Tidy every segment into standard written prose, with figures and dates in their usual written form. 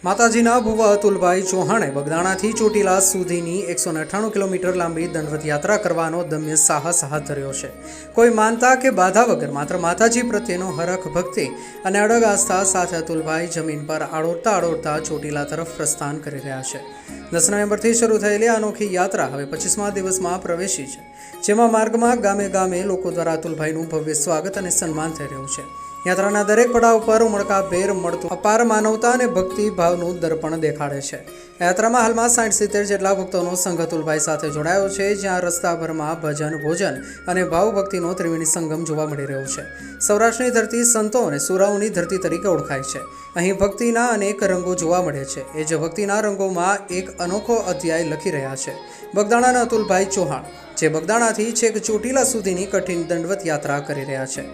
માતાજીના ભુવા અતુલભાઈ ચૌહાણે બગદાણાથી ચોટીલા સુધીની 198 કિલોમીટર લાંબી દંડવત યાત્રા કરવાનો દમ્ય સાહસ હાથ ધર્યો છે. કોઈ માનતા કે બાધા વગર માત્ર માતાજી પ્રત્યેનો હરખ ભક્તિ અને અડગ આસ્થા સાથે અતુલભાઈ જમીન પર આડોળતા ચોટીલા તરફ પ્રસ્થાન કરી રહ્યા છે. 10 નવેમ્બરથી શરૂ થયેલી અનોખી યાત્રા હવે 25મા દિવસમાં પ્રવેશી છે, જેમાં માર્ગમાં ગામે ગામે લોકો દ્વારા અતુલભાઈનું ભવ્ય સ્વાગત અને સન્માન થઈ રહ્યું છે. યાત્રાના દરેક પડાવ પર ઉમળકાભેર મળતું અપાર માનવતા અને ભક્તિ ભાવનું દર્પણ દેખાડે છે. યાત્રામાં હાલમાં 60-70 જેટલા ભક્તોનો સંઘ અતુલભાઈ સાથે જોડાયો છે, જ્યાં રસ્તાભરમાં ભજન, ભોજન અને ભાવભક્તિનો ત્રિવેણી સંગમ જોવા મળી રહ્યો છે. સૌરાષ્ટ્રની ધરતી સંતો અને સુરાઓની ધરતી તરીકે ઓળખાય છે. અહીં ભક્તિના અનેક રંગો જોવા મળે છે. એ જ ભક્તિના રંગોમાં એક અનોખો અધ્યાય લખી રહ્યા છે બગદાણાના અતુલભાઈ ચૌહાણ, જે બગદાણાથી છેક ચોટીલા સુધીની કઠિન દંડવત યાત્રા કરી રહ્યા છે.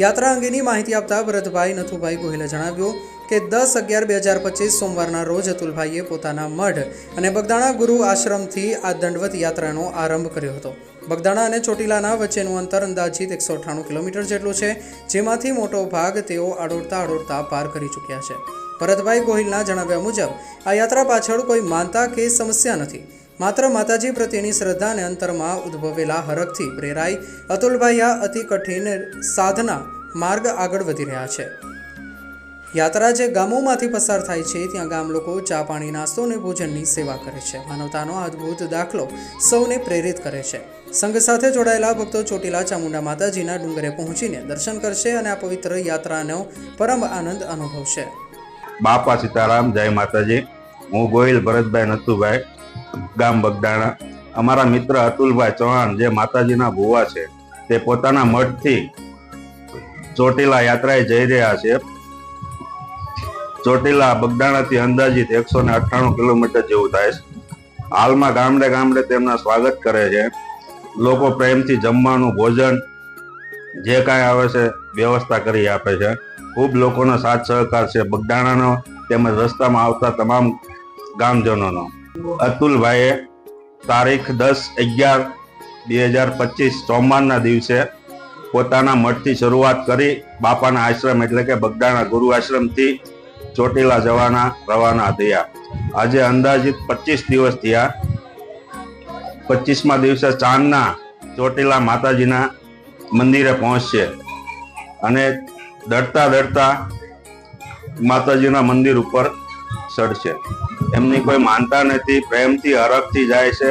યાત્રા અંગેની માહિતી આપતા ભરતભાઈ નથુભાઈ ગોહિલે જણાવ્યું કે 10/11/2025 સોમવારના રોજ અતુલભાઈએ પોતાના મઢ અને બગદાણા ગુરુ આશ્રમથી આ દંડવત યાત્રાનો આરંભ કર્યો હતો. બગદાણા અને ચોટીલાના વચ્ચેનું અંતર અંદાજિત 198 કિલોમીટર જેટલું છે, જેમાંથી મોટો ભાગ તેઓ આડોળતા પાર કરી ચૂક્યા છે. ભરતભાઈ ગોહિલના જણાવ્યા મુજબ આ યાત્રા પાછળ કોઈ માનતા કે સમસ્યા નથી, માત્ર માતાજી પ્રત્યેની શ્રદ્ધા અને અંતરમાં ઉદ્ભવેલા હરખથી પ્રેરાઈ અતુલભાઈ આ અતિ કઠિન સાધના માર્ગ આગળ વધી રહ્યા છે. યાત્રા જે ગામોમાંથી પસાર થાય છે, ત્યાં ગામ લોકો ચા, પાણી, નાસ્તો અને ભોજનની સેવા કરે છે. માનવતાનો અદ્ભુત દાખલો સૌને પ્રેરિત કરે છે. સંઘ સાથે જોડાયેલા ભક્તો ચોટીલા ચામુંડા માતાજીના ડુંગરે પહોંચીને દર્શન કરશે અને આ પવિત્ર યાત્રાનો પરમ આનંદ અનુભવશે. બાપા સીતારામ, જય માતાજી. હું ગોહિલ ભરતભાઈ નથુભાઈ, ગામ બગદાણા. અમારા મિત્ર અતુલભાઈ ચૌહાણ, જે માતાજીના ભુવા છે, તે પોતાના મઠથી ચોટીલા યાત્રાએ જઈ રહ્યા છે. ચોટીલા બગદાણાથી અંદાજિત 198 કિલોમીટર જેવું થાય છે. હાલમાં ગામડે ગામડે તેમના સ્વાગત કરે છે. લોકો પ્રેમથી જમવાનું, ભોજન જે કાંઈ આવે છે વ્યવસ્થા કરી આપે છે. ખૂબ લોકોનો સાથ સહકાર છે બગદાણાનો તેમજ રસ્તામાં આવતા તમામ ગામજનોનો. અતુલભાઈએ તારીખ 10/11/2025 સોમવારના દિવસે પોતાના મઠથી શરૂઆત કરી બાપાના આશ્રમ એટલે કે બગદાણા ગુરુ આશ્રમથી ચોટીલા જવાના રવાના થયા. આજે અંદાજિત 25 દિવસ થયા. 25મા દિવસે ચાંદના ચોટીલા માતાજીના મંદિરે પહોંચશે અને દડતા માતાજીના મંદિર ઉપર ચડશે. એમની કોઈ માનતા નથી, પ્રેમથી હરખથી જાય છે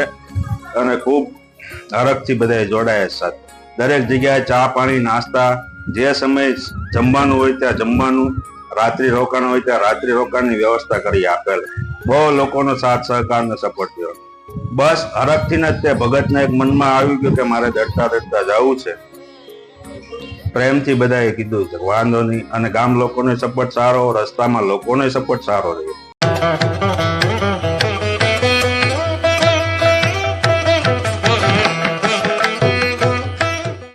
અને ખૂબ હરખથી બધા જોડાય છે. દરેક જગ્યાએ ચા, પાણી, નાસ્તા, જે સમયે જમવાનું હોય ત્યાં જમવાનું, રાત્રિ રોકાણ હોય ત્યાં રાત્રિ રોકાણની વ્યવસ્થા કરી આપેલ. બહુ લોકોનો સાથ સહકાર ને સપોર્ટ થયો. બસ હરખથી જ તે ભગતને એક મનમાં આવી ગયું કે મારે દડતા જવું છે. પ્રેમથી બધાએ કીધું છે વાંધો નહીં, અને ગામ લોકોનો સપોર્ટ સારો, રસ્તામાં લોકોનો સપોર્ટ સારો રહ્યો.